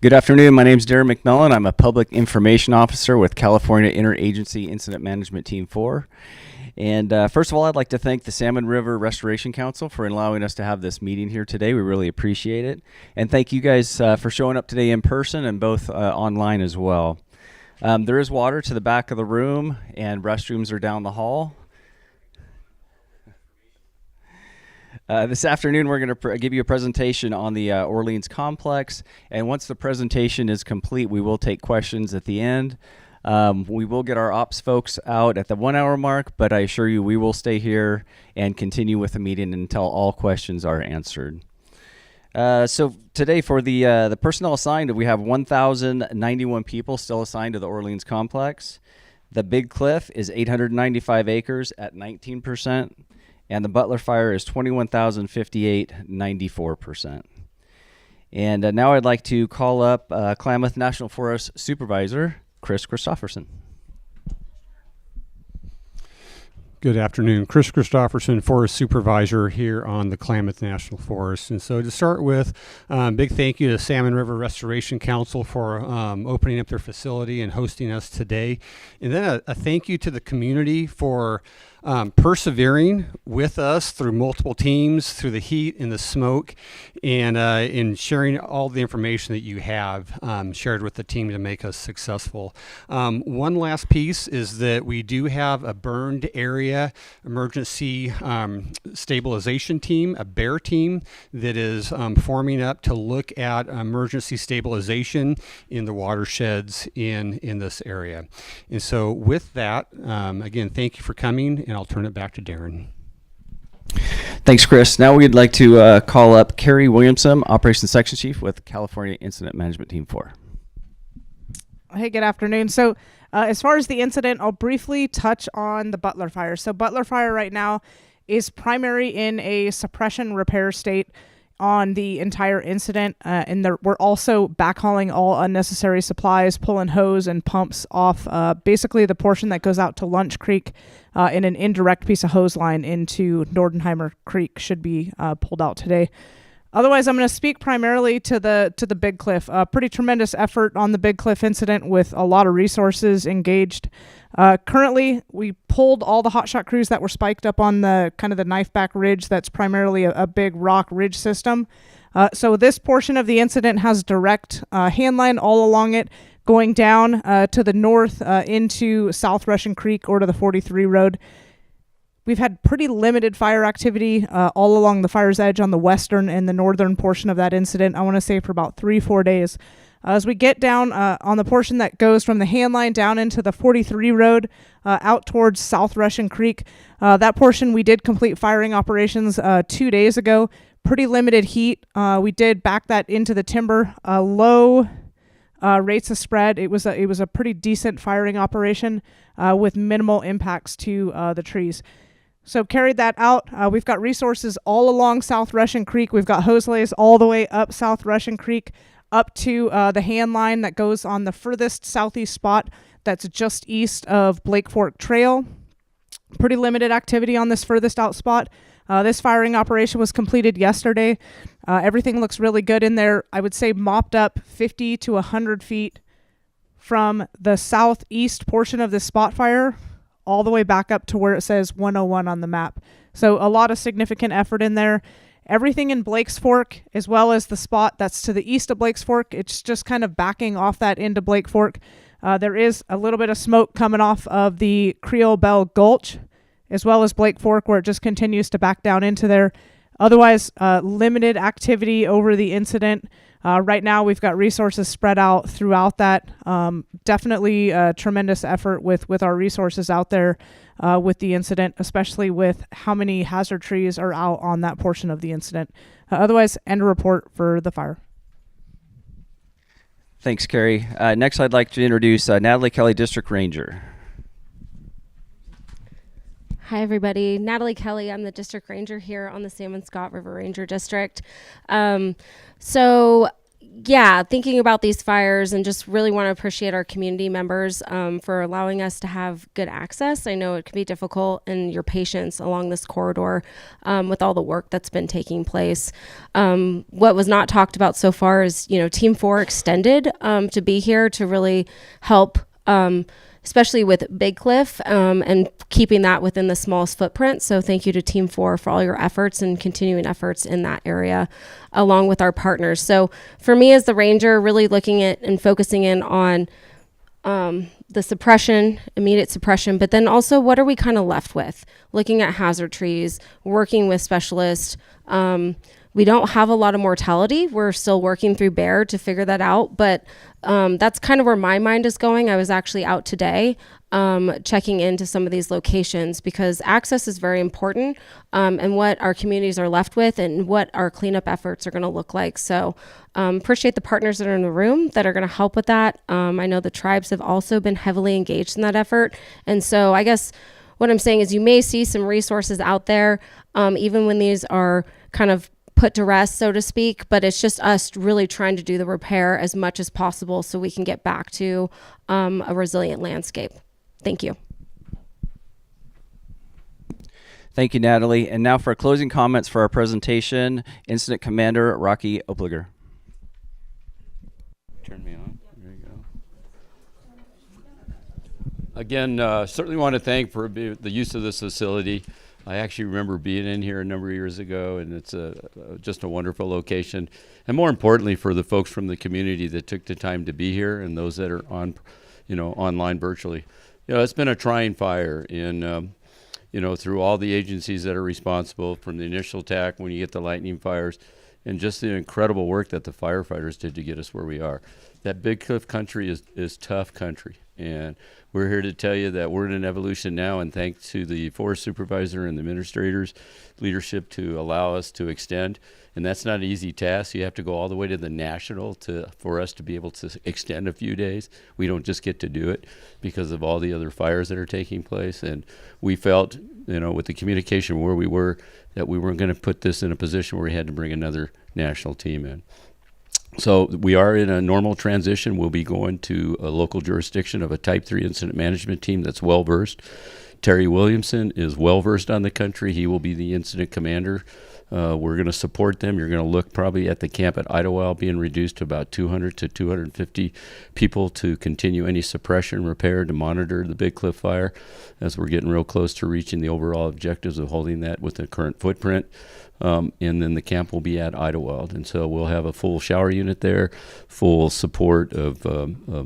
Good afternoon. My name is Darren McMillan. I'm a Public Information Officer with California Interagency Incident Management Team 4. And first of all, I'd like to thank the Salmon River Restoration Council for allowing us to have this meeting here today. We really appreciate it. And thank you guys for showing up today in person and both online as well. There is water to the back of the room and restrooms are down the hall. This afternoon, we're going to give you a presentation on the Orleans Complex, and once the presentation is complete, we will take questions at the end. We will get our ops folks out at the 1 hour mark, but I assure you we will stay here and continue with the meeting until all questions are answered. So today for the personnel assigned, we have 1,091 people still assigned to the Orleans Complex. The Big Cliff is 895 acres at 19%. And the Butler Fire is 21,058, 94%. And now I'd like to call up Klamath National Forest Supervisor, Chris Christopherson. Good afternoon. Chris Christopherson, Forest Supervisor here on the Klamath National Forest. And so to start with, big thank you to Salmon River Restoration Council for opening up their facility and hosting us today. And then a thank you to the community for persevering with us through multiple teams, through the heat and the smoke, and in sharing all the information that you have shared with the team to make us successful. One last piece is that we do have a burned area emergency stabilization team, a BEAR team, that is forming up to look at emergency stabilization in the watersheds in this area. And so with that, again, thank you for coming, and I'll turn it back to Darren. Thanks, Chris. Now we'd like to call up Carrie Williamson, Operations Section Chief with California Incident Management Team 4. Hey, good afternoon. So as far as the incident, I'll briefly touch on the Butler Fire. So Butler Fire right now is primary in a suppression repair state on the entire incident, and we're also backhauling all unnecessary supplies, pulling hose and pumps off basically the portion that goes out to Lunch Creek, and an indirect piece of hose line into Nordenheimer Creek should be pulled out today. Otherwise, I'm going to speak primarily to the Big Cliff. Pretty tremendous effort on the Big Cliff incident with a lot of resources engaged. Currently, we pulled all the hotshot crews that were spiked up on the kind of the knife back ridge that's primarily a big rock ridge system. So this portion of the incident has direct handline all along it, going down to the north into South Russian Creek or to the 43 road. We've had pretty limited fire activity all along the fire's edge on the western and the northern portion of that incident, I want to say for about 3-4 days. As we get down on the portion that goes from the hand line down into the 43 road out towards South Russian Creek, that portion we did complete firing operations 2 days ago. Pretty limited heat. We did back that into the timber. Low rates of spread. It was a pretty decent firing operation with minimal impacts to the trees. So carried that out. We've got resources all along South Russian Creek. We've got hose lays all the way up South Russian Creek up to the hand line that goes on the furthest southeast spot that's just east of Blake Fork Trail. Pretty limited activity on this furthest out spot. This firing operation was completed yesterday. Everything looks really good in there. I would say mopped up 50 to 100 feet from the southeast portion of this spot fire all the way back up to where it says 101 on the map. So a lot of significant effort in there. Everything in Blake's Fork, as well as the spot that's to the east of Blake's Fork, it's just kind of backing off that into Blake Fork. There is a little bit of smoke coming off of the Creole Bell Gulch, as well as Blake Fork, where it just continues to back down into there. Otherwise, limited activity over the incident. Right now, we've got resources spread out throughout that. Definitely a tremendous effort with our resources out there with the incident, especially with how many hazard trees are out on that portion of the incident. Otherwise, end of report for the fire. Thanks, Carrie. Next, I'd like to introduce Natalie Kelly, District Ranger. Hi, everybody. Natalie Kelly. I'm the District Ranger here on the Salmon Scott River Ranger District. So yeah, thinking about these fires and just really want to appreciate our community members for allowing us to have good access. I know it can be difficult and your patience along this corridor with all the work that's been taking place. What was not talked about so far is, Team 4 extended to be here to really help, especially with Big Cliff and keeping that within the smallest footprint. So thank you to Team 4 for all your efforts and continuing efforts in that area, along with our partners. So for me as the ranger, really looking at and focusing in on the suppression, immediate suppression, but then also what are we kind of left with? Looking at hazard trees, working with specialists. We don't have a lot of mortality. We're still working through bear to figure that out, but that's kind of where my mind is going. I was actually out today checking into some of these locations because access is very important and what our communities are left with and what our cleanup efforts are going to look like. So appreciate the partners that are in the room that are going to help with that. I know the tribes have also been heavily engaged in that effort. And so I guess what I'm saying is you may see some resources out there, even when these are kind of put to rest, so to speak, but it's just us really trying to do the repair as much as possible so we can get back to a resilient landscape. Thank you. Thank you, Natalie. And now for closing comments for our presentation, Incident Commander Rocky Opliger. Turn me on. There you go. Again, certainly want to thank for the use of this facility. I actually remember being in here a number of years ago, and it's just a wonderful location. And more importantly, for the folks from the community that took the time to be here, and those that are on, online virtually. It's been a trying fire in, through all the agencies that are responsible, from the initial attack when you get the lightning fires, and just the incredible work that the firefighters did to get us where we are. That Big Cliff country is tough country, and we're here to tell you that we're in an evolution now, and thanks to the forest supervisor and the administrators' leadership to allow us to extend. And that's not an easy task. You have to go all the way to the national for us to be able to extend a few days. We don't just get to do it because of all the other fires that are taking place. And we felt, with the communication where we were, that we weren't going to put this in a position where we had to bring another national team in. So we are in a normal transition. We'll be going to a local jurisdiction of a Type 3 incident management team that's well-versed. Terry Williamson is well-versed on the country. He will be the incident commander. We're going to support them. You're going to look probably at the camp at Idlewild being reduced to about 200 to 250 people to continue any suppression, repair, to monitor the Big Cliff fire as we're getting real close to reaching the overall objectives of holding that with the current footprint. And then the camp will be at Idlewild. And so we'll have a full shower unit there, full support of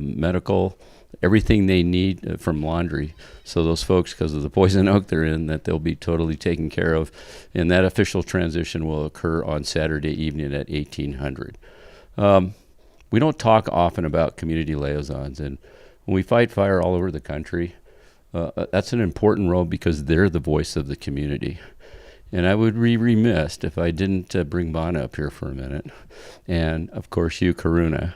medical, everything they need from laundry. So those folks, because of the poison oak they're in, that they'll be totally taken care of. And that official transition will occur on Saturday evening at 1800. We don't talk often about community liaisons. And when we fight fire all over the country, that's an important role because they're the voice of the community. And I would be remiss if I didn't bring Bonna up here for a minute. And, of course, you, Karuna,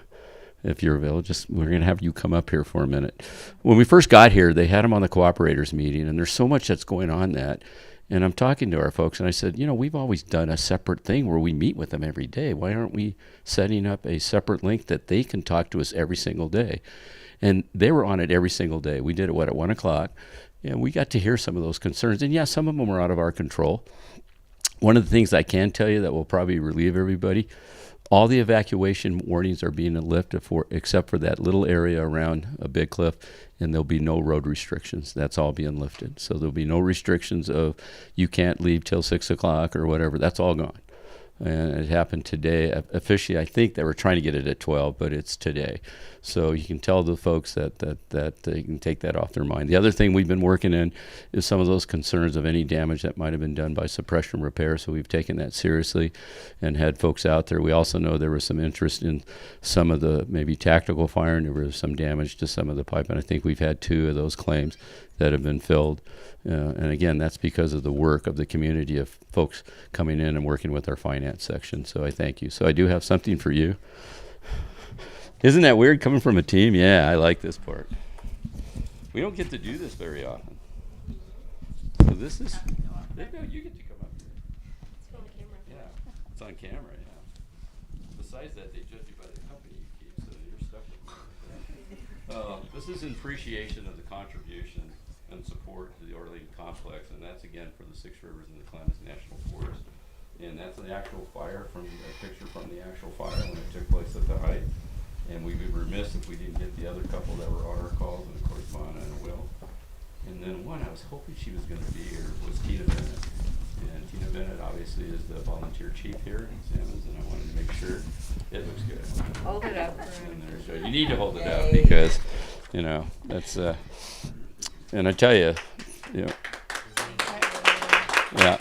if you're available. We're going to have you come up here for a minute. When we first got here, they had them on the cooperators meeting, and there's so much that's going on that. And I'm talking to our folks, and I said, we've always done a separate thing where we meet with them every day. Why aren't we setting up a separate link that they can talk to us every single day? And they were on it every single day. We did it, at 1 o'clock? And we got to hear some of those concerns. And, yeah, some of them were out of our control. One of the things I can tell you that will probably relieve everybody, all the evacuation warnings are being lifted except for that little area around a Big Cliff, and there'll be no road restrictions. That's all being lifted. So there'll be no restrictions of you can't leave till 6 o'clock or whatever. That's all gone. And it happened today. Officially, I think they were trying to get it at 12, but it's today. So you can tell the folks that they can take that off their mind. The other thing we've been working in is some of those concerns of any damage that might have been done by suppression repair. So we've taken that seriously and had folks out there. We also know there was some interest in some of the maybe tactical fire, and there was some damage to some of the pipe. And I think we've had 2 of those claims that have been filled. And again, that's because of the work of the community of folks coming in and working with our finance section. So I thank you. So I do have something for you. Isn't that weird coming from a team? Yeah, I like this part. We don't get to do this very often. So this is, no, you get to come up here. It's on camera. Yeah, it's on camera, yeah. Besides that, they judge you by the This is in appreciation of the contribution and support to the Orleans complex, and that's again for the Six Rivers and the Klamath National Forest. And that's the actual fire from a picture from the actual fire when it took place at the height. And we'd be remiss if we didn't get the other couple that were on our calls, and of course Mona and Will. And then one I was hoping she was going to be here was Tina Bennett. And Tina Bennett obviously is the volunteer chief here in Sammons, and I wanted to make sure it looks good. Hold it up. And there's, you need to hold it up because, you know, that's, and I tell you, you know,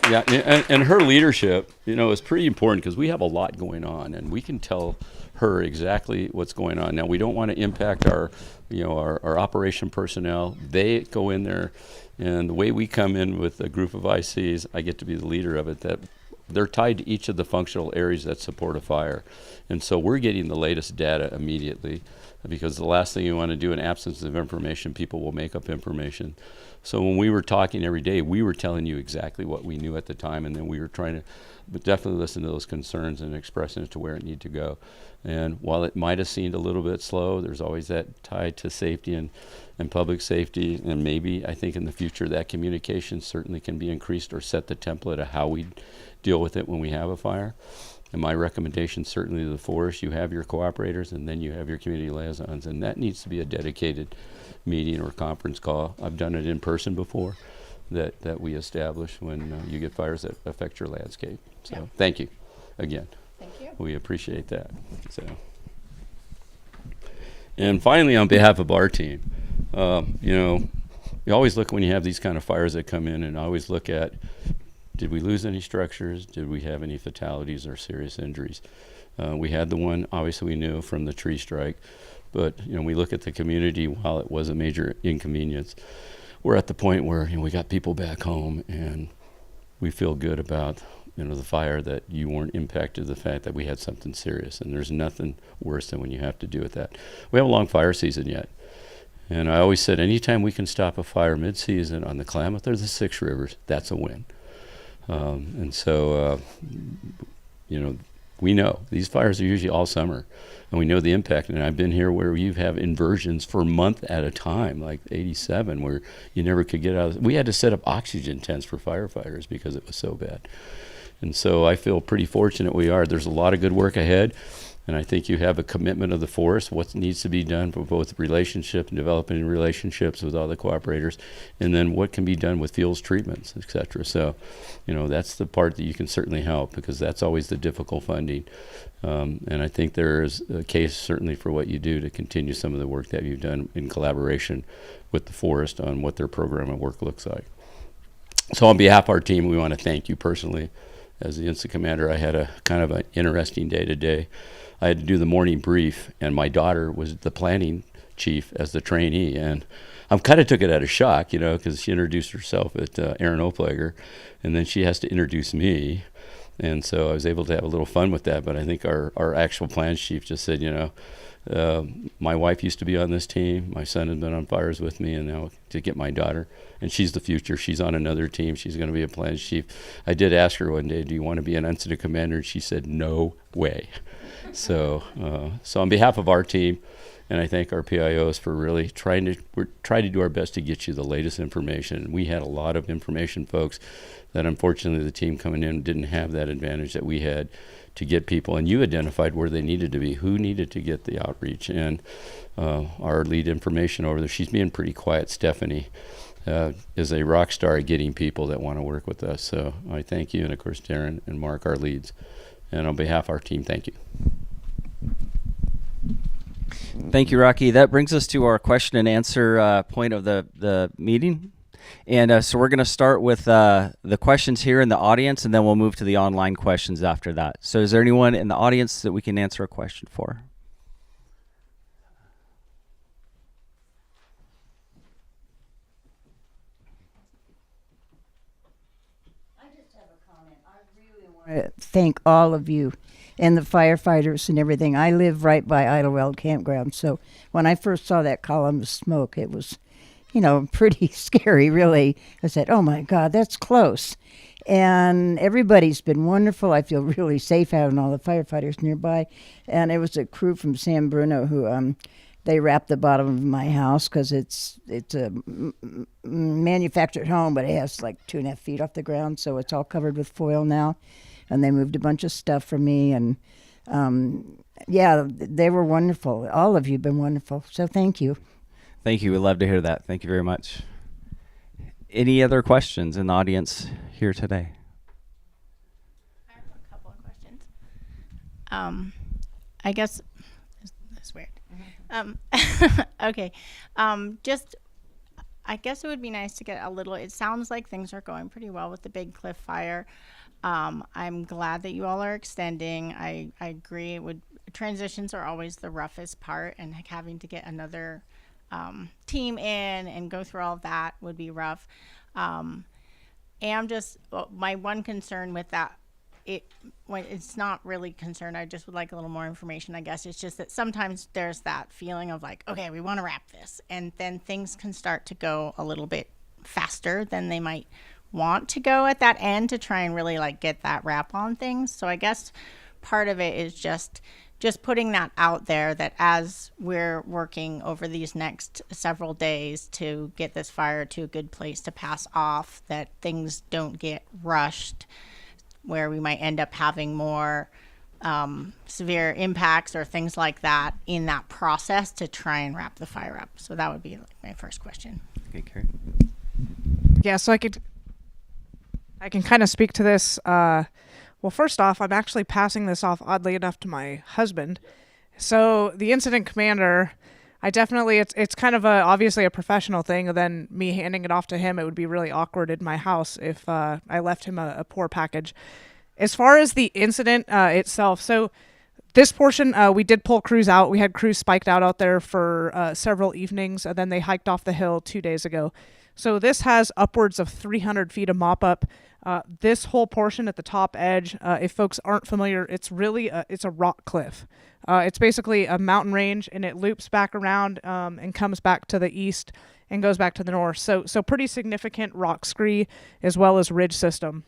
yeah, and her leadership, you know, is pretty important because we have a lot going on, and we can tell her exactly what's going on. Now, we don't want to impact our, you know, our operation personnel. They go in there, and the way we come in with a group of ICs, I get to be the leader of it, that they're tied to each of the functional areas that support a fire. And so we're getting the latest data immediately, because the last thing you want to do in absence of information, people will make up information. So when we were talking every day, we were telling you exactly what we knew at the time, and then we were trying to but definitely listen to those concerns and expressing it to where it need to go. And while it might have seemed a little bit slow, there's always that tie to safety and public safety, and maybe I think in the future that communication certainly can be increased or set the template of how we deal with it when we have a fire. And my recommendation certainly to the forest, you have your cooperators and then you have your community liaisons, and that needs to be a dedicated meeting or conference call. I've done it in person before that we establish when you get fires that affect your landscape. So thank you again. Thank you. We appreciate that. So, and finally, on behalf of our team, you know, you always look when you have these kind of fires that come in, and always look at, did we lose any structures? Did we have any fatalities or serious injuries? We had the one, obviously we knew from the tree strike, but you know, we look at the community, while it was a major inconvenience, we're at the point where, you know, we got people back home, and we feel good about, you know, the fire, that you weren't impacted, the fact that we had something serious, and there's nothing worse than when you have to do with that. We have a long fire season yet, and I always said anytime we can stop a fire mid-season on the Klamath or the Six Rivers, that's a win. And so, you know, we know these fires are usually all summer, and we know the impact. And I've been here where you have inversions for a month at a time, like 87, where you never could get out. We had to set up oxygen tents for firefighters because it was so bad. And so I feel pretty fortunate we are. There's a lot of good work ahead, and I think you have a commitment of the forest, what needs to be done for both relationship and developing relationships with all the cooperators, and then what can be done with fuels treatments, et cetera. So, you know, that's the part that you can certainly help, because that's always the difficult funding. And I think there is a case certainly for what you do to continue some of the work that you've done in collaboration with the forest on what their program of work looks like. So on behalf of our team, we want to thank you personally. As the incident commander, I had a kind of an interesting day today. I had to do the morning brief, and my daughter was the planning chief as the trainee, and I kind of took it out of shock, you know, because she introduced herself at Aaron Oplager, and then she has to introduce me, and so I was able to have a little fun with that. But I think our actual plans chief just said, you know, my wife used to be on this team, my son has been on fires with me, and now to get my daughter, and she's the future. She's on another team. She's going to be a plans chief. I did ask her one day, do you want to be an incident commander? And she said, no way. So on behalf of our team, and I thank our PIOs for really trying to do our best to get you the latest information. We had a lot of information, folks, that unfortunately the team coming in didn't have that advantage that we had to get people. And you identified where they needed to be, who needed to get the outreach. And our lead information over there, she's being pretty quiet, Stephanie, is a rock star at getting people that want to work with us. So I thank you, and of course Darren and Mark, our leads. And on behalf of our team, thank you. Thank you, Rocky. That brings us to our question and answer point of the meeting. And so we're going to start with the questions here in the audience, and then we'll move to the online questions after that. So is there anyone in the audience that we can answer a question for? Thank all of you and the firefighters and everything. I live right by Idlewild Campground, so when I first saw that column of smoke, it was, you know, pretty scary, really. I said, oh my God, that's close. And everybody's been wonderful. I feel really safe having all the firefighters nearby. And it was a crew from San Bruno who They wrapped the bottom of my house because it's a manufactured home, but it has like 2.5 feet off the ground, so it's all covered with foil now. And they moved a bunch of stuff for me, and yeah, they were wonderful. All of you have been wonderful, so thank you. Thank you. We'd love to hear that. Thank you very much. Any other questions in the audience here today? I have a couple of questions. I guess that's weird. Okay. Just, I guess it would be nice to get a little. It sounds like things are going pretty well with the Big Cliff Fire. I'm glad that you all are extending. I agree. Transitions are always the roughest part, and having to get another team in and go through all of that would be rough. And my one concern with that, it's not really concerned. I just would like a little more information, I guess. It's just that sometimes there's that feeling of like, okay, we want to wrap this, and then things can start to go a little bit faster than they might want to go at that end to try and really like get that wrap on things. So I guess part of it is just putting that out there, that as we're working over these next several days to get this fire to a good place to pass off, that things don't get rushed where we might end up having more severe impacts or things like that in that process to try and wrap the fire up. So that would be like my first question. Okay, Carrie. Yeah, so I can kind of speak to this. Well, first off, I'm actually passing this off, oddly enough, to my husband. So the incident commander, I definitely, it's kind of obviously a professional thing. And then me handing it off to him, it would be really awkward in my house if I left him a poor package. As far as the incident itself, so this portion, we did pull crews out. We had crews spiked out there for several evenings, and then they hiked off the hill 2 days ago. So this has upwards of 300 feet of mop up. This whole portion at the top edge, if folks aren't familiar, it's really it's a rock cliff. It's basically a mountain range, and it loops back around and comes back to the east and goes back to the north. So pretty significant rock scree as well as ridge system.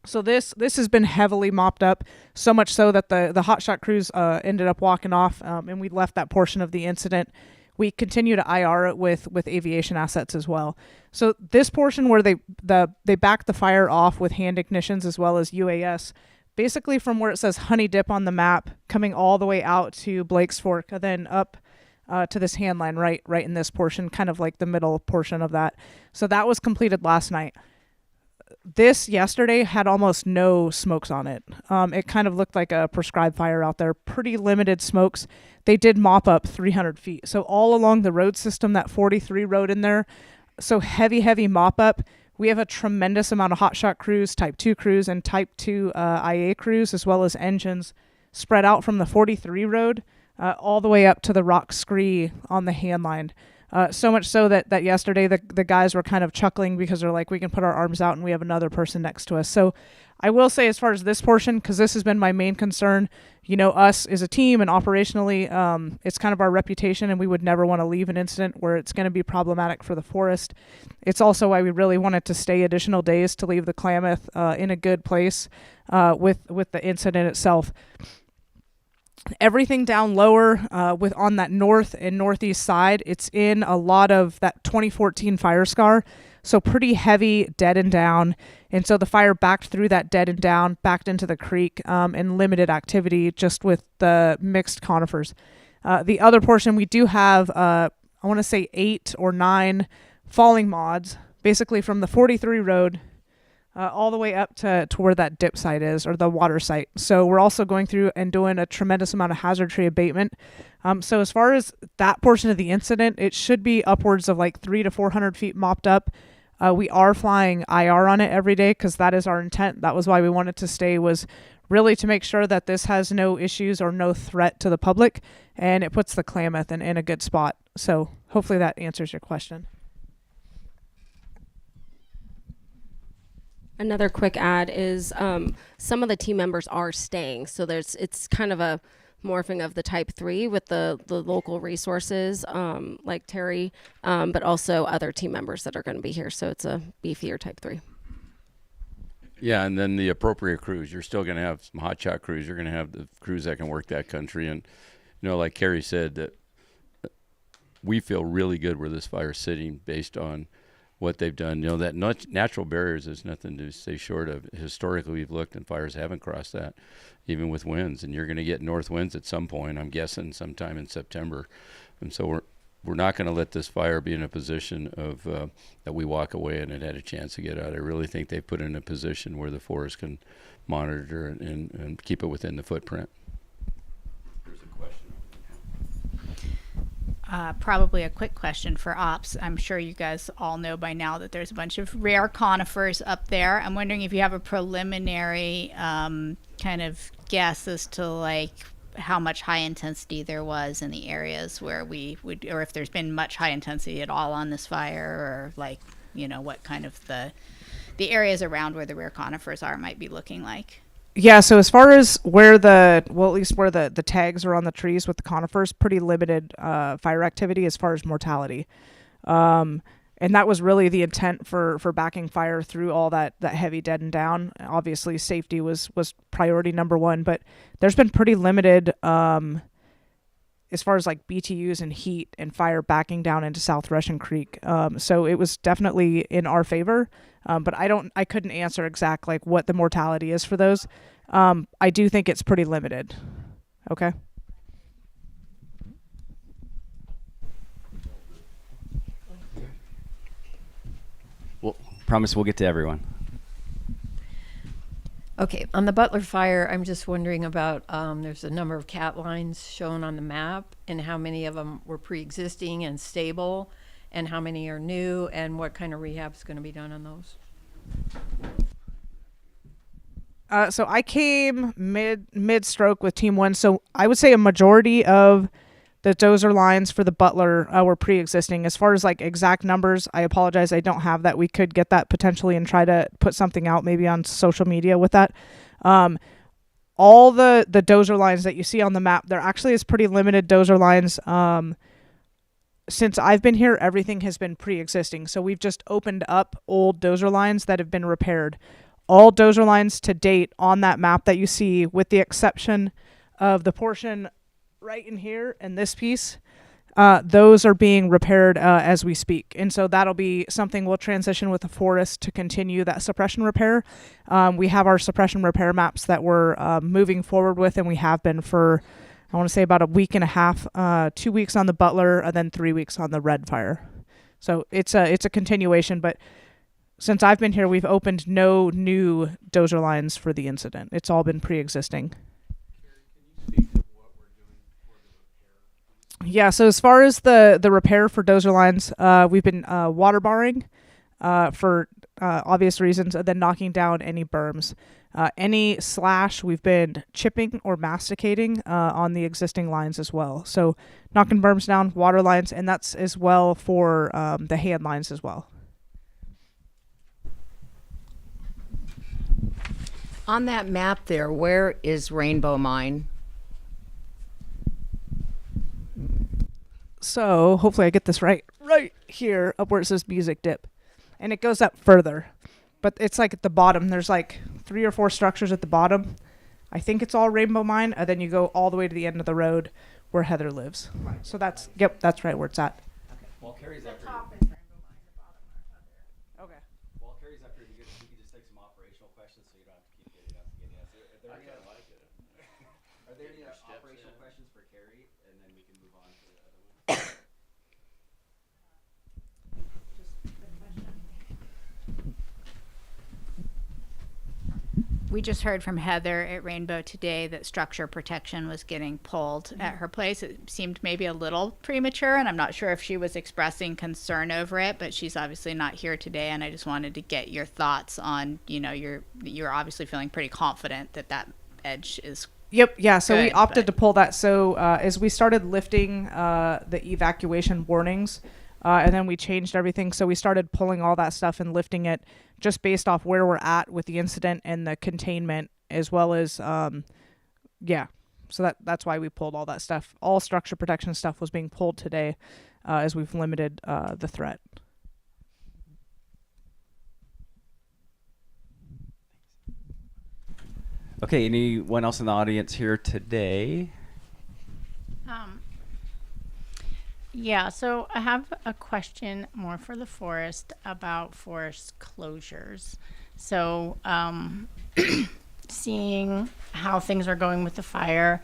So this has been heavily mopped up, so much so that the hotshot crews ended up walking off, and we left that portion of the incident. We continue to IR it with aviation assets as well. So this portion where they backed the fire off with hand ignitions as well as UAS, basically from where it says Honey Dip on the map, coming all the way out to Blake's Fork, and then up to this hand line right in this portion, kind of like the middle portion of that. So that was completed last night. This yesterday had almost no smokes on it. It kind of looked like a prescribed fire out there. Pretty limited smokes. They did mop up 300 feet. So all along the road system, that 43 road in there, so heavy mop up. We have a tremendous amount of hotshot crews, Type 2 crews, and Type 2 IA crews, as well as engines spread out from the 43 road all the way up to the rock scree on the hand line. So much so that yesterday the guys were kind of chuckling because they're like, we can put our arms out and we have another person next to us. So I will say, as far as this portion, because this has been my main concern, us as a team and operationally, it's kind of our reputation, and we would never want to leave an incident where it's going to be problematic for the forest. It's also why we really wanted to stay additional days to leave the Klamath in a good place with the incident itself. Everything down lower on that north and northeast side, it's in a lot of that 2014 fire scar, so pretty heavy dead and down. And so the fire backed through that dead and down, backed into the creek, and limited activity just with the mixed conifers. The other portion, we do have, I want to say 8 or 9 falling mods, basically from the 43 road all the way up to where that dip site is, or the water site. So we're also going through and doing a tremendous amount of hazard tree abatement. So as far as that portion of the incident, it should be upwards of like 300 to 400 feet mopped up. We are flying IR on it every day because that is our intent. That was why we wanted to stay, was really to make sure that this has no issues or no threat to the public, and it puts the Klamath in a good spot. So hopefully that answers your question. Another quick add is some of the team members are staying, so it's kind of a morphing of the Type 3 with the local resources like Terry, but also other team members that are going to be here, so it's a beefier Type 3. Yeah, and then the appropriate crews. You're still going to have some hotshot crews. You're going to have the crews that can work that country. And, like Carrie said, that we feel really good where this fire's sitting based on what they've done. You know, that natural barriers is nothing to say short of. Historically, we've looked and fires haven't crossed that, even with winds. And you're going to get north winds at some point, I'm guessing sometime in September. And so we're not going to let this fire be in a position of that we walk away and it had a chance to get out. I really think they've put it in a position where the forest can monitor and keep it within the footprint. There's a question. Probably a quick question for ops. I'm sure you guys all know by now that there's a bunch of rare conifers up there. I'm wondering if you have a preliminary kind of guess as to like how much high intensity there was in the areas where we would, or if there's been much high intensity at all on this fire, or like, you know, what kind of the areas around where the rare conifers are might be looking like. Yeah, so as far as where at least where the tags are on the trees with the conifers, pretty limited fire activity as far as mortality. And that was really the intent for backing fire through all that heavy dead and down. Obviously, safety was priority number one, but there's been pretty limited as far as like BTUs and heat and fire backing down into South Russian Creek. So it was definitely in our favor. But I couldn't answer exact like what the mortality is for those. I do think it's pretty limited. Okay. Well, promise we'll get to everyone. Okay, on the Butler fire, I'm just wondering about, there's a number of cat lines shown on the map, and how many of them were pre-existing and stable, and how many are new, and what kind of rehab is going to be done on those? So I came mid-stroke with Team 1, so I would say a majority of the dozer lines for the Butler were pre-existing. As far as like exact numbers, I apologize, I don't have that. We could get that potentially and try to put something out maybe on social media with that. All the dozer lines that you see on the map, there actually is pretty limited dozer lines. Since I've been here, everything has been pre-existing. So we've just opened up old dozer lines that have been repaired. All dozer lines to date on that map that you see, with the exception of the portion right in here and this piece, those are being repaired as we speak. And so that'll be something we'll transition with the forest to continue that suppression repair. We have our suppression repair maps that we're moving forward with, and we have been for, I want to say, about a week and a half, 2 weeks on the Butler, and then 3 weeks on the Red Fire. So it's a continuation, but since I've been here, we've opened no new dozer lines for the incident. It's all been pre-existing. Yeah, so as far as the repair for dozer lines, we've been water barring for obvious reasons, and then knocking down any berms. Any slash, we've been chipping or masticating on the existing lines as well. So knocking berms down, water lines, and that's as well for the hand lines as well. On that map there, where is Rainbow Mine? So hopefully I get this right here, up where it says music dip. And it goes up further. But it's like at the bottom. There's like 3 or 4 structures at the bottom. I think it's all Rainbow Mine. And then you go all the way to the end of the road where Heather lives. Right. So that's right where it's at. Okay. While Carrie's after top is Rainbow Mine, the bottom are Heather. Okay. While Carrie's after, you can just take some operational questions so you don't have to keep getting up. Are there any operational questions for Carrie? And then we can move on to the other one. We just heard from Heather at Rainbow today that structure protection was getting pulled at her place. It seemed maybe a little premature, and I'm not sure if she was expressing concern over it, but she's obviously not here today, and I just wanted to get your thoughts on, you know, you're obviously feeling pretty confident that edge is Yep. Yeah. So we good, opted but- to pull that. So as we started lifting the evacuation warnings, and then we changed everything. So we started pulling all that stuff and lifting it just based off where we're at with the incident and the containment, as well as, yeah. So that's why we pulled all that stuff. All structure protection stuff was being pulled today, as we've limited the threat. Okay, anyone else in the audience here today? Yeah, so I have a question more for the forest about forest closures. So, seeing how things are going with the fire.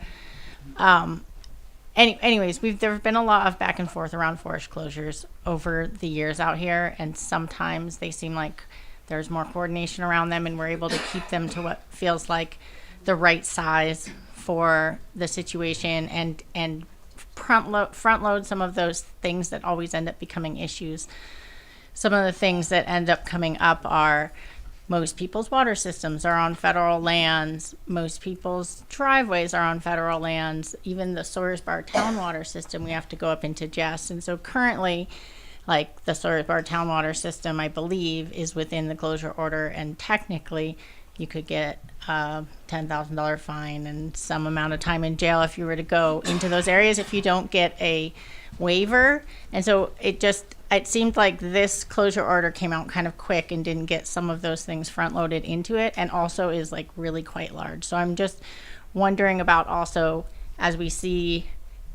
Anyways, there have been a lot of back and forth around forest closures over the years out here, and sometimes they seem like there's more coordination around them, and we're able to keep them to what feels like the right size for the situation, and front load some of those things that always end up becoming issues. Some of the things that end up coming up are most people's water systems are on federal lands. Most people's driveways are on federal lands. Even the Sawyer's-Bar town water system, we have to go up into Jest. And so currently, like the Sawyer's-Bar town water system, I believe, is within the closure order. And technically, you could get a $10,000 fine and some amount of time in jail if you were to go into those areas if you don't get a waiver. And so it seemed like this closure order came out kind of quick and didn't get some of those things front loaded into it, and also is like really quite large. So I'm just wondering about also, as we see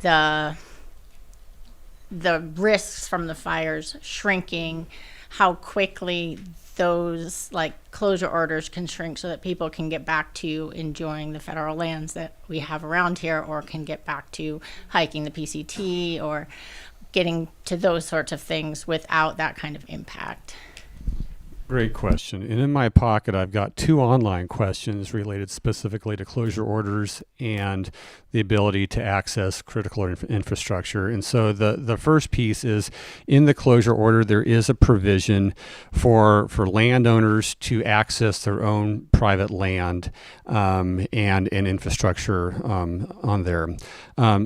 the risks from the fires shrinking, how quickly those like closure orders can shrink so that people can get back to enjoying the federal lands that we have around here, or can get back to hiking the PCT or getting to those sorts of things without that kind of impact. Great question. And in my pocket, I've got 2 online questions related specifically to closure orders and the ability to access critical infrastructure. And so the first piece is, in the closure order, there is a provision for landowners to access their own private land and infrastructure on there.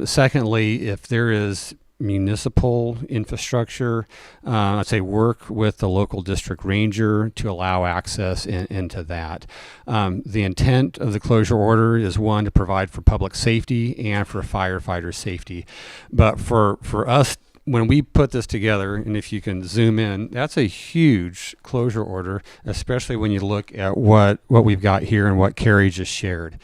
Secondly, if there is municipal infrastructure, I'd say work with the local district ranger to allow access into that. The intent of the closure order is, one, to provide for public safety and for firefighter safety. But for us, when we put this together, and if you can zoom in, that's a huge closure order, especially when you look at what we've got here and what Carrie just shared.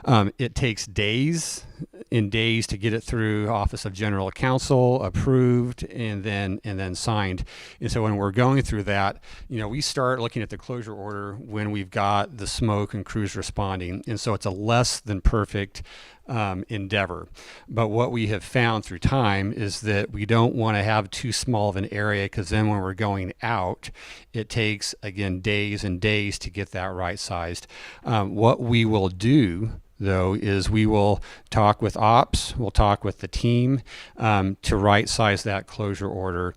It takes days to get it through Office of General Counsel, approved, and then signed. And so when we're going through that, we start looking at the closure order when we've got the smoke and crews responding. And so it's a less than perfect endeavor. But what we have found through time is that we don't want to have too small of an area, because then when we're going out, it takes, again, days and days to get that right sized. What we will do, though, is we will talk with ops, we'll talk with the team to right size that closure order,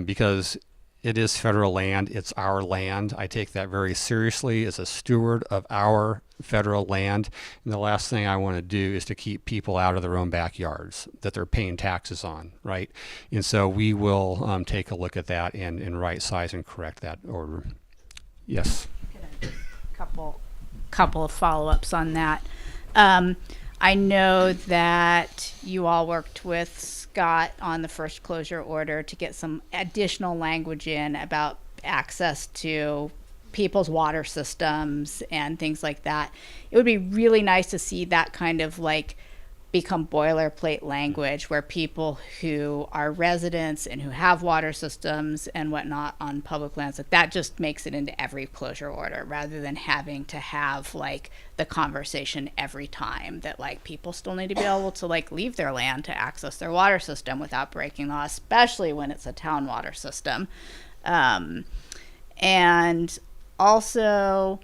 because it is federal land, it's our land. I take that very seriously as a steward of our federal land. And the last thing I want to do is to keep people out of their own backyards that they're paying taxes on, right? And so we will take a look at that and right size and correct that order. Yes. Couple of follow-ups on that. I know that you all worked with Scott on the first closure order to get some additional language in about access to people's water systems and things like that. It would be really nice to see that kind of like become boilerplate language, where people who are residents and who have water systems and whatnot on public lands, like that just makes it into every closure order, rather than having to have like the conversation every time that like people still need to be able to like leave their land to access their water system without breaking law, especially when it's a town water system. And also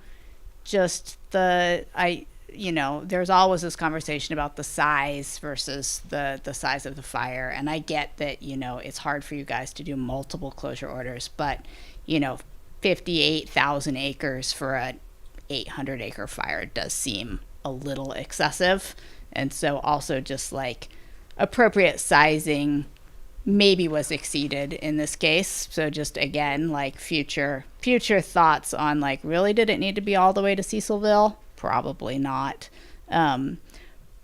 just there's always this conversation about the size versus the size of the fire. And I get that, it's hard for you guys to do multiple closure orders, but, 58,000 acres for a 800 acre fire does seem a little excessive. And so also just like appropriate sizing maybe was exceeded in this case. So just again, like future thoughts on like, really, did it need to be all the way to Cecilville? Probably not. But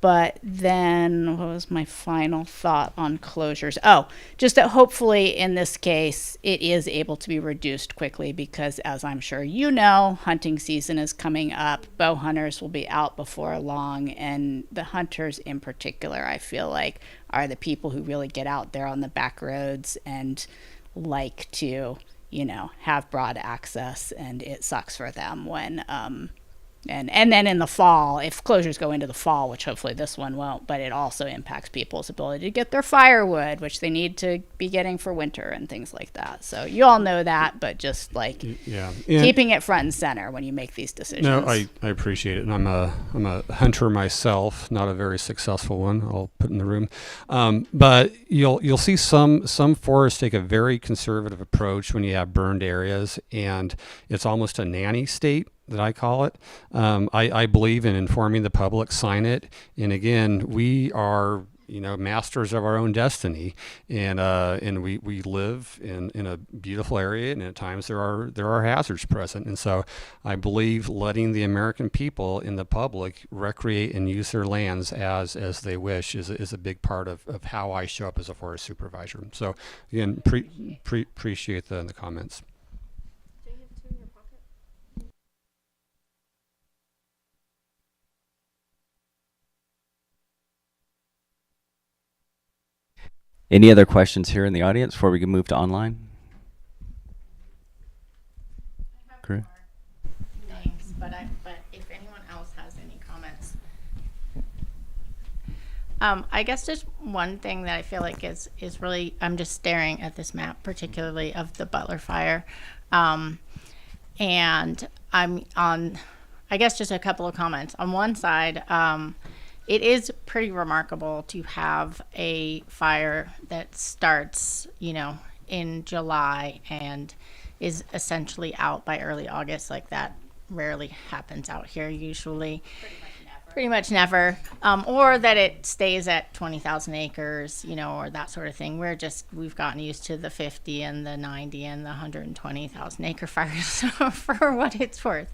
But then, what was my final thought on closures? Oh, just that hopefully in this case, it is able to be reduced quickly because, as I'm sure you know, hunting season is coming up. Bow hunters will be out before long, and the hunters in particular, I feel like, are the people who really get out there on the back roads and like to, have broad access, and it sucks for them when, and then in the fall, if closures go into the fall, which hopefully this one won't, but it also impacts people's ability to get their firewood, which they need to be getting for winter and things like that. So you all know that, but just keeping it front and center when you make these decisions. No, I appreciate it, and I'm a hunter myself, not a very successful one. I'll put in the room, but you'll see some forests take a very conservative approach when you have burned areas, and it's almost a nanny state that I call it. I believe in informing the public, sign it, and again, we are masters of our own destiny, and we live in a beautiful area, and at times there are hazards present, and so I believe letting the American people and the public recreate and use their lands as they wish is a big part of how I show up as a forest supervisor. So again, appreciate the comments. Any other questions here in the audience before we can move to online? Great. Thanks, but if anyone else has any comments. I guess just one thing that I feel like is really, I'm just staring at this map, particularly of the Butler Fire. And I'm on, I guess just a couple of comments. On one side, it is pretty remarkable to have a fire that starts, in July and is essentially out by early August. Like that rarely happens out here usually. Pretty much never. Or that it stays at 20,000 acres, or that sort of thing. We've gotten used to the 50 and the 90 and the 120,000 acre fires for what it's worth.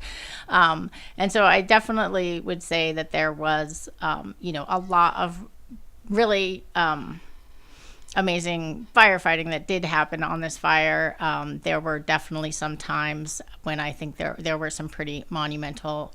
And so I definitely would say that there was, a lot of really amazing firefighting that did happen on this fire. There were definitely some times when I think there were some pretty monumental,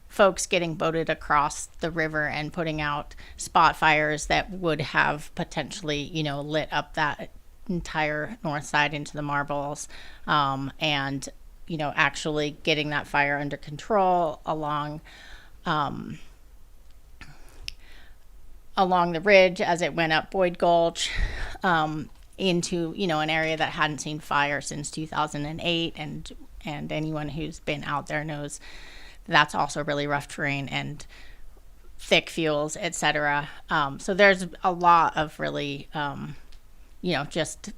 folks getting boated across the river and putting out spot fires that would have potentially, lit up that entire north side into the marbles, and, actually getting that fire under control along the ridge as it went up Boyd Gulch, into, an area that hadn't seen fire since 2008. And anyone who's been out there knows that's also really rough terrain and thick fuels, etc. So there's a lot of really, just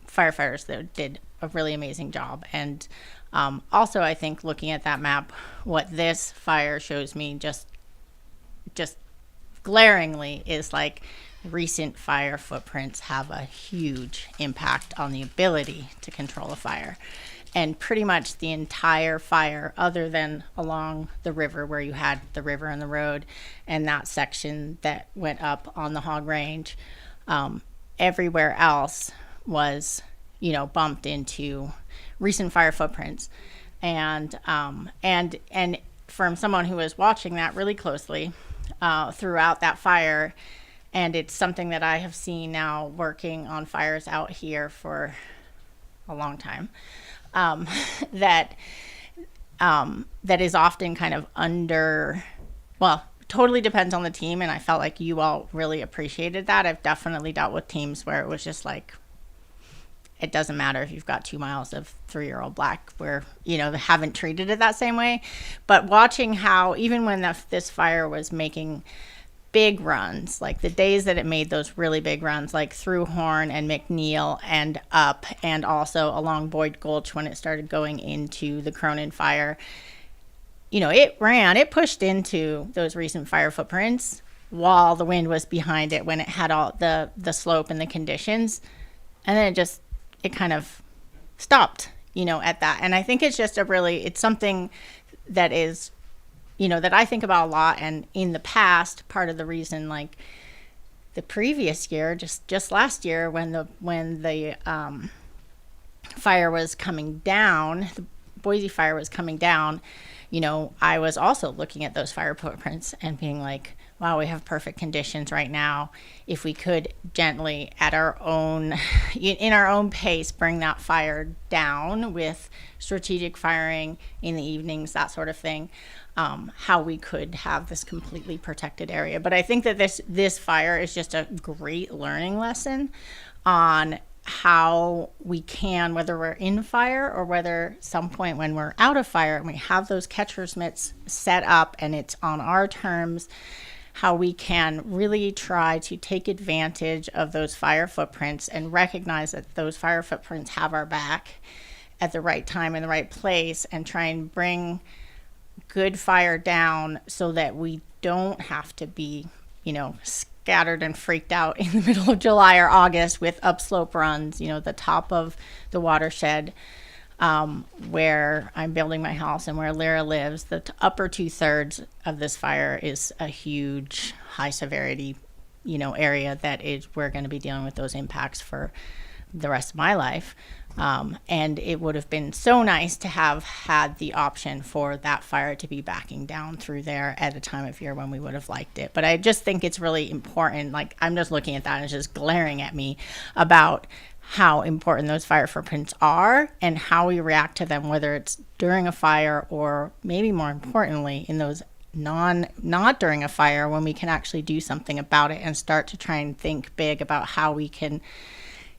firefighters that did a really amazing job. And also, I think looking at that map, what this fire shows me just glaringly is like recent fire footprints have a huge impact on the ability to control a fire. And pretty much the entire fire, other than along the river where you had the river and the road and that section that went up on the Hog Range, everywhere else was, bumped into recent fire footprints. And from someone who was watching that really closely throughout that fire, and it's something that I have seen now working on fires out here for a long time. That is often kind of totally depends on the team, and I felt like you all really appreciated that. I've definitely dealt with teams where it was just like, it doesn't matter if you've got 2 miles of 3-year-old black where, they haven't treated it that same way. But watching how, even when this fire was making big runs, like the days that it made those really big runs, like through Horn and McNeil and up, and also along Boyd Gulch when it started going into the Cronin fire, it pushed into those recent fire footprints while the wind was behind it when it had all the slope and the conditions. And then it kind of stopped, at that. And I think it's just it's something that is that I think about a lot. And in the past, part of the reason, like the previous year, just last year, when the fire was coming down, the Boise fire was coming down, I was also looking at those fire footprints and being like, wow, we have perfect conditions right now. If we could gently, in our own pace, bring that fire down with strategic firing in the evenings, that sort of thing, how we could have this completely protected area. But I think that this fire is just a great learning lesson on how we can, whether we're in fire or whether some point when we're out of fire and we have those catcher's mitts set up and it's on our terms, how we can really try to take advantage of those fire footprints and recognize that those fire footprints have our back at the right time in the right place, and try and bring good fire down so that we don't have to be, scattered and freaked out in the middle of July or August with upslope runs, the top of the watershed where I'm building my house and where Lyra lives. The upper 2/3 of this fire is a huge high severity, area that we're going to be dealing with those impacts for the rest of my life. And it would have been so nice to have had the option for that fire to be backing down through there at a time of year when we would have liked it. But I just think it's really important. Like, I'm just looking at that and it's just glaring at me about how important those fire footprints are and how we react to them, whether it's during a fire or maybe more importantly in those not during a fire, when we can actually do something about it and start to try and think big about how we can,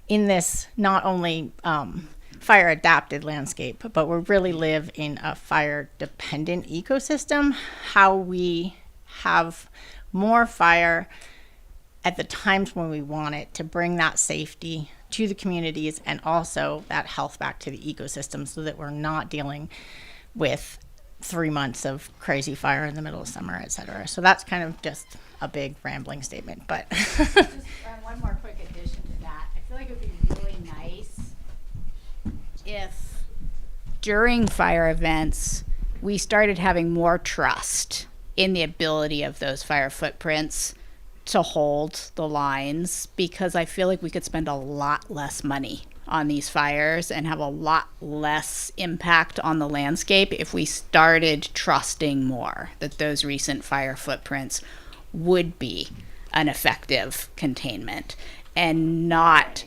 in this not only fire adapted landscape, but we really live in a fire dependent ecosystem, how we have more fire at the times when we want it to bring that safety to the communities and also that health back to the ecosystem, so that we're not dealing with 3 months of crazy fire in the middle of summer, et cetera. So that's kind of just a big rambling statement, but Just one more quick addition to that. I feel like it would be really nice if during fire events we started having more trust in the ability of those fire footprints to hold the lines, because I feel like we could spend a lot less money on these fires and have a lot less impact on the landscape if we started trusting more that those recent fire footprints would be an effective containment, and not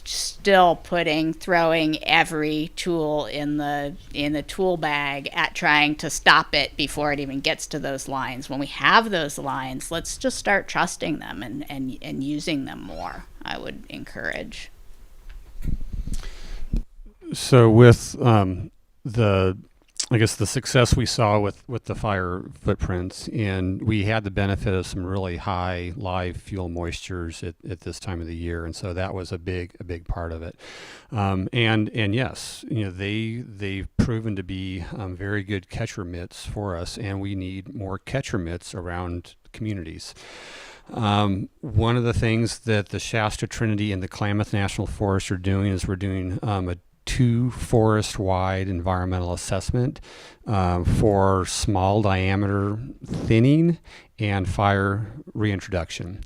still throwing every tool in the tool bag at trying to stop it before it even gets to those lines. When we have those lines, let's just start trusting them and using them more, I would encourage. So with the success we saw with the fire footprints, and we had the benefit of some really high live fuel moistures at this time of the year, and so that was a big part of it. And yes, they've proven to be very good catcher mitts for us, and we need more catcher mitts around communities. One of the things that the Shasta Trinity and the Klamath National Forest are doing is we're doing a 2 forest-wide environmental assessment for small diameter thinning and fire reintroduction.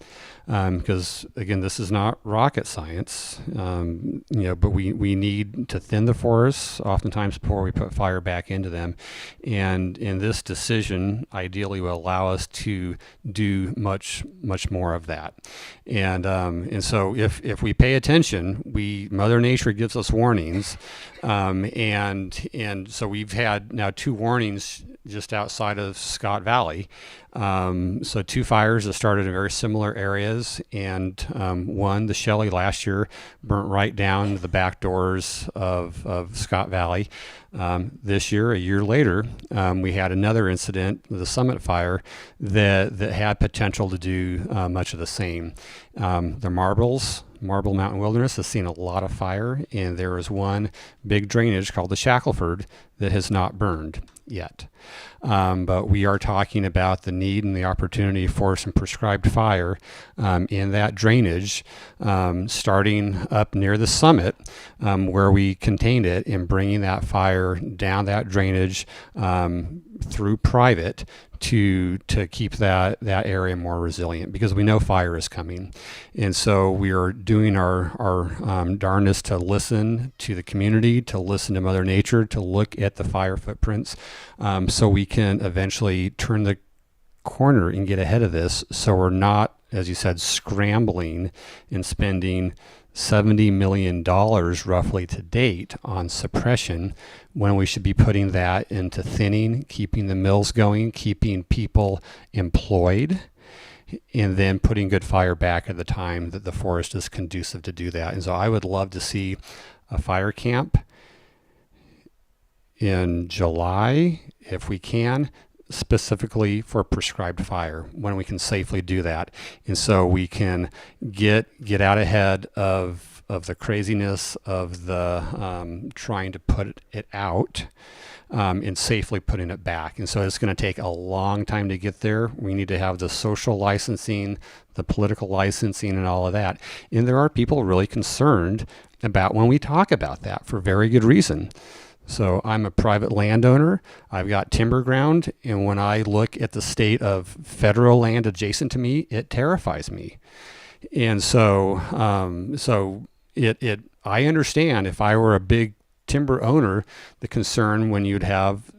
Because again, this is not rocket science, but we need to thin the forests oftentimes before we put fire back into them. And this decision ideally will allow us to do much more of that. And so if we pay attention, Mother Nature gives us warnings. And so we've had now 2 warnings just outside of Scott Valley. So 2 fires that started in very similar areas, and one, the Shelley last year, burnt right down the back doors of Scott Valley. This year, a year later, we had another incident, the Summit Fire, that had potential to do much of the same. The marbles Marble Mountain Wilderness has seen a lot of fire, and there is one big drainage called the Shackelford that has not burned yet. But we are talking about the need and the opportunity for some prescribed fire in that drainage, starting up near the summit where we contained it, and bringing that fire down that drainage through private to keep that area more resilient, because we know fire is coming. And so we are doing our darndest to listen to the community, to listen to Mother Nature, to look at the fire footprints, so we can eventually turn the corner and get ahead of this, so we're not, as you said, scrambling and spending $70 million roughly to date on suppression, when we should be putting that into thinning, keeping the mills going, keeping people employed, and then putting good fire back at the time that the forest is conducive to do that. And so I would love to see a fire camp in July, if we can, specifically for prescribed fire, when we can safely do that. And so we can get out ahead of the craziness of the trying to put it out, and safely putting it back. And so it's going to take a long time to get there. We need to have the social licensing, the political licensing, and all of that. And there are people really concerned about when we talk about that, for very good reason. So I'm a private landowner. I've got timber ground, and when I look at the state of federal land adjacent to me, it terrifies me. And so, I understand, if I were a big timber owner, the concern when you'd have,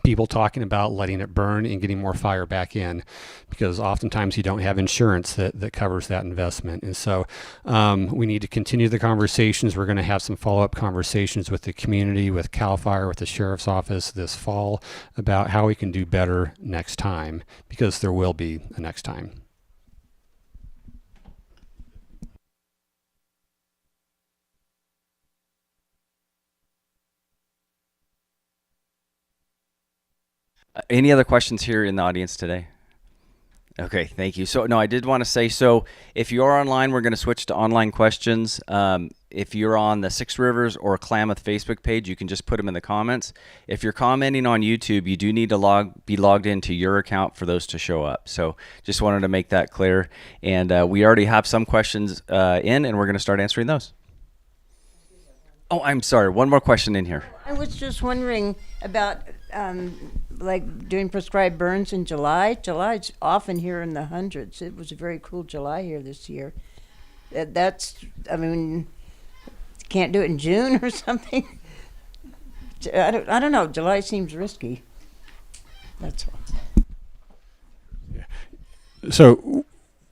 people talking about letting it burn and getting more fire back in, because oftentimes you don't have insurance that covers that investment. And so we need to continue the conversations. We're going to have some follow-up conversations with the community, with CAL FIRE, with the Sheriff's Office this fall, about how we can do better next time, because there will be a next time. Any other questions here in the audience today? Okay, thank you. So, no, I did want to say, so if you are online, we're going to switch to online questions. If you're on the Six Rivers or Klamath Facebook page, you can just put them in the comments. If you're commenting on YouTube, you do need to be logged into your account for those to show up. So just wanted to make that clear. And we already have some questions in, and we're going to start answering those. Oh, I'm sorry. One more question in here. I was just wondering about like doing prescribed burns in July. July's often here in the hundreds. It was a very cool July here this year. Can't do it in June or something. I don't know. July seems risky. That's all. So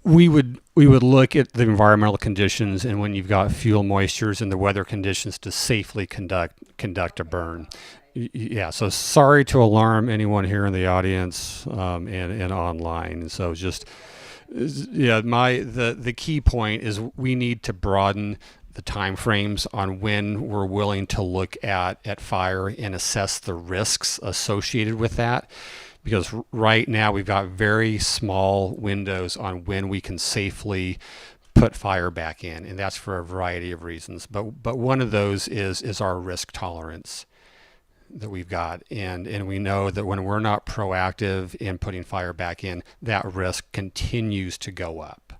we would look at the environmental conditions, and when you've got fuel moistures and the weather conditions, to safely conduct a burn. Yeah, so sorry to alarm anyone here in the audience and online. So just, the key point is we need to broaden the time frames on when we're willing to look at fire and assess the risks associated with that. Because right now we've got very small windows on when we can safely put fire back in, and that's for a variety of reasons. But one of those is our risk tolerance that we've got, and we know that when we're not proactive in putting fire back in, that risk continues to go up.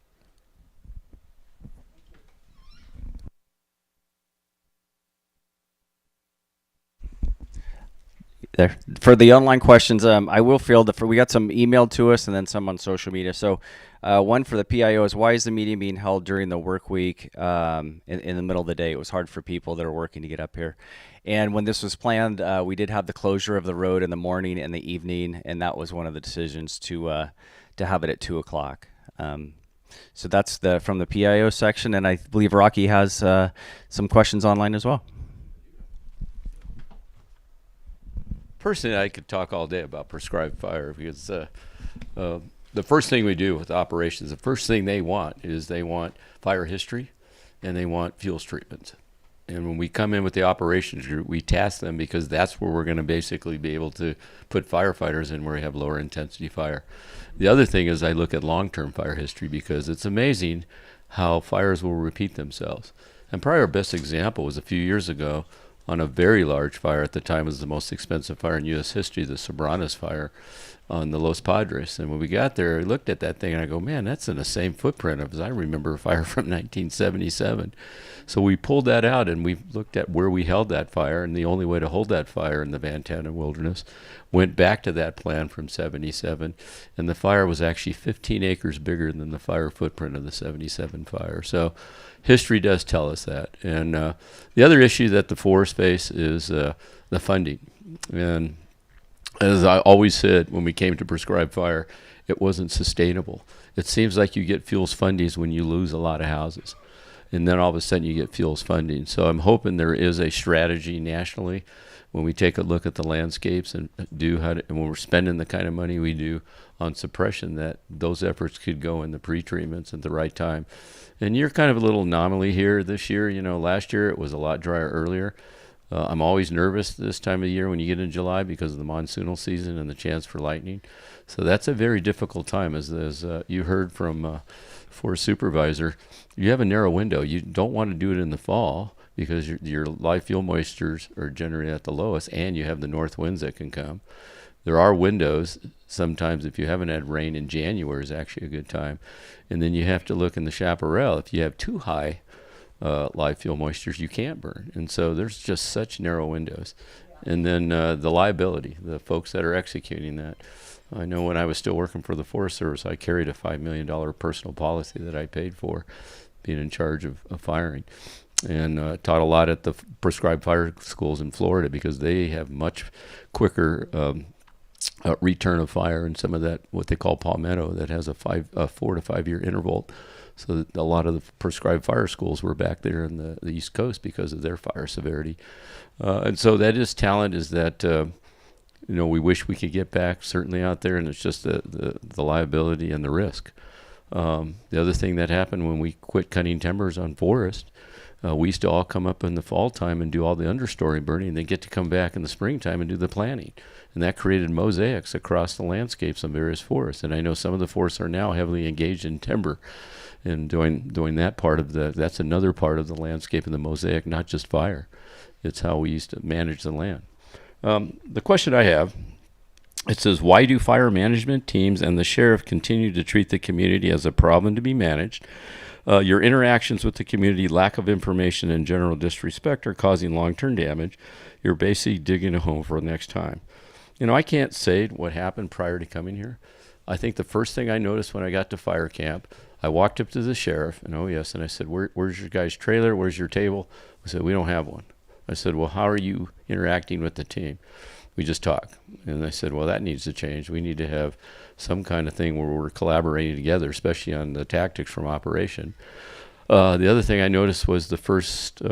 There for the online questions, I will field we got some emailed to us and then some on social media. So one for the PIO is, why is the meeting being held during the work week in the middle of the day? It was hard for people that are working to get up here. And when this was planned, we did have the closure of the road in the morning and the evening, and that was one of the decisions to have it at 2 o'clock. So that's from the PIO section, and I believe Rocky has some questions online as well. Personally, I could talk all day about prescribed fire, because the first thing we do with operations, the first thing they want fire history, and they want fuels treatment. And when we come in with the operations group, we task them, because that's where we're going to basically be able to put firefighters in where we have lower intensity fire. The other thing is I look at long-term fire history, because it's amazing how fires will repeat themselves. And probably our best example was a few years ago on a very large fire. At the time, it was the most expensive fire in U.S. history, the Sobranos fire on the Los Padres. And when we got there, I looked at that thing and I go, man, that's in the same footprint as I remember a fire from 1977. So we pulled that out and we looked at where we held that fire, and the only way to hold that fire in the Van Tannen Wilderness went back to that plan from 77, and the fire was actually 15 acres bigger than the fire footprint of the 77 fire. So history does tell us that. And the other issue that the forests face is the funding. And as I always said when we came to prescribed fire, it wasn't sustainable. It seems like you get fuels fundings when you lose a lot of houses, and then all of a sudden you get fuels funding. So I'm hoping there is a strategy nationally when we take a look at the landscapes and and when we're spending the kind of money we do on suppression, that those efforts could go in the pre-treatments at the right time. And you're kind of a little anomaly here this year. You know, last year it was a lot drier earlier. I'm always nervous this time of year when you get in July because of the monsoonal season and the chance for lightning. So that's a very difficult time. As you heard from Forest Supervisor, you have a narrow window. You don't want to do it in the fall because your live fuel moistures are generally at the lowest, and you have the north winds that can come. There are windows. Sometimes if you haven't had rain in January is actually a good time. And then you have to look in the chaparral. If you have too high live fuel moistures, you can't burn. And so there's just such narrow windows. And then the liability, the folks that are executing that. I know when I was still working for the Forest Service, I carried a $5 million personal policy that I paid for, being in charge of firing. And taught a lot at the prescribed fire schools in Florida because they have much quicker return of fire and some of that, what they call palmetto, that has a 4 to 5 year interval. So that a lot of the prescribed fire schools were back there in the East Coast because of their fire severity. And so that is talent, is that, we wish we could get back certainly out there, and it's just the liability and the risk. The other thing that happened when we quit cutting timbers on forest, we used to all come up in the fall time and do all the understory burning, and then get to come back in the springtime and do the planting. And that created mosaics across the landscapes on various forests. And I know some of the forests are now heavily engaged in timber and doing that part of that's another part of the landscape and the mosaic, not just fire. It's how we used to manage the land. The question I have, it says, why do fire management teams and the sheriff continue to treat the community as a problem to be managed? Your interactions with the community, lack of information, and general disrespect are causing long-term damage. You're basically digging a home for the next time. I can't say what happened prior to coming here. I think the first thing I noticed when I got to fire camp, I walked up to the sheriff, and I said, where's your guy's trailer? Where's your table? I said, we don't have one. I said, well, how are you interacting with the team? We just talk. And I said, well, that needs to change. We need to have some kind of thing where we're collaborating together, especially on the tactics from operation. The other thing I noticed was the first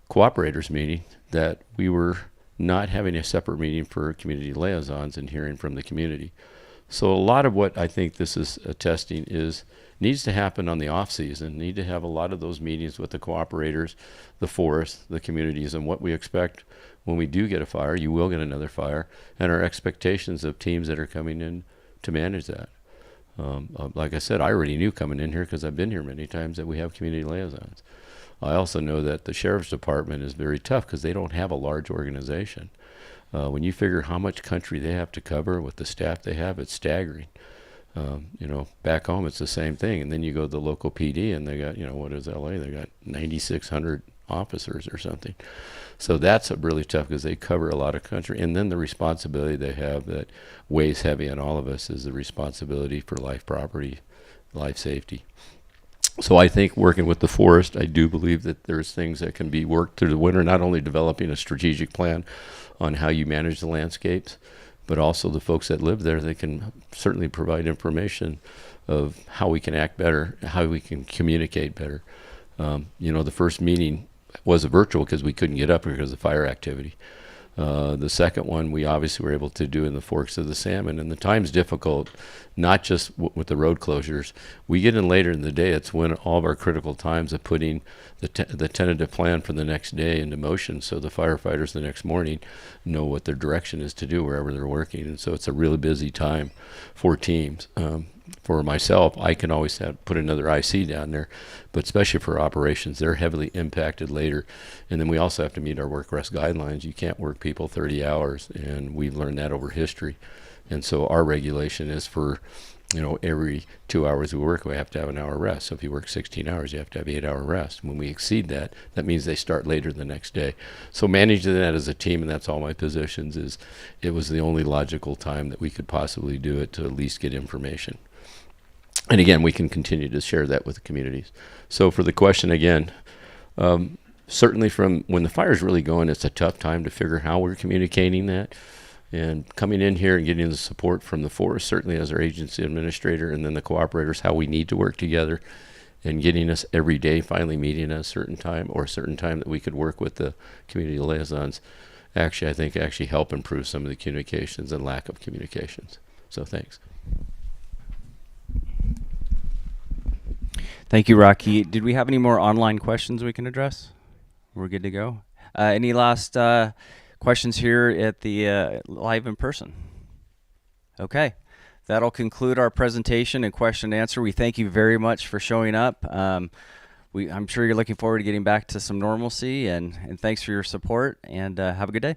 cooperators meeting, that we were not having a separate meeting for community liaisons and hearing from the community. So a lot of what I think this is attesting needs to happen on the off season. Need to have a lot of those meetings with the cooperators, the forest, the communities, and what we expect when we do get a fire. You will get another fire, and our expectations of teams that are coming in to manage that. Like I said, I already knew coming in here, because I've been here many times, that we have community liaisons. I also know that the sheriff's department is very tough because they don't have a large organization. When you figure how much country they have to cover with the staff they have, it's staggering. Back home it's the same thing, and then you go to the local PD and they got, what is LA? They got 9,600 officers or something. So that's really tough because they cover a lot of country. And then the responsibility they have that weighs heavy on all of us is the responsibility for life, property, life safety. So I think working with the forest, I do believe that there's things that can be worked through the winter, not only developing a strategic plan on how you manage the landscapes, but also the folks that live there, they can certainly provide information of how we can act better, how we can communicate better. The first meeting was a virtual because we couldn't get up because of fire activity. The second one we obviously were able to do in the Forks of the Salmon, and the time's difficult, not just with the road closures. We get in later in the day, it's when all of our critical times of putting the tentative plan for the next day into motion, so the firefighters the next morning know what their direction is to do wherever they're working. And so it's a really busy time for teams. for myself, I can always put another IC down there, but especially for operations, they're heavily impacted later. And then we also have to meet our work rest guidelines. You can't work people 30 hours, and we've learned that over history. And so our regulation is for, every 2 hours we work, we have to have an hour rest. So if you work 16 hours, you have to have 8-hour rest. When we exceed that, that means they start later the next day. So managing that as a team, and that's all my positions, it was the only logical time that we could possibly do it to at least get information. And again, we can continue to share that with the communities. So for the question again, certainly from when the fire's really going, it's a tough time to figure how we're communicating that. And coming in here and getting the support from the forest, certainly as our agency administrator, and then the cooperators, how we need to work together, and getting us every day finally meeting at a certain time, or a certain time that we could work with the community liaisons, I think help improve some of the communications and lack of communications. So thanks. Thank you, Rocky. Did we have any more online questions we can address? We're good to go. Any last questions here at the live in person? Okay. That'll conclude our presentation and question and answer. We thank you very much for showing up. I'm sure you're looking forward to getting back to some normalcy, and thanks for your support, and have a good day.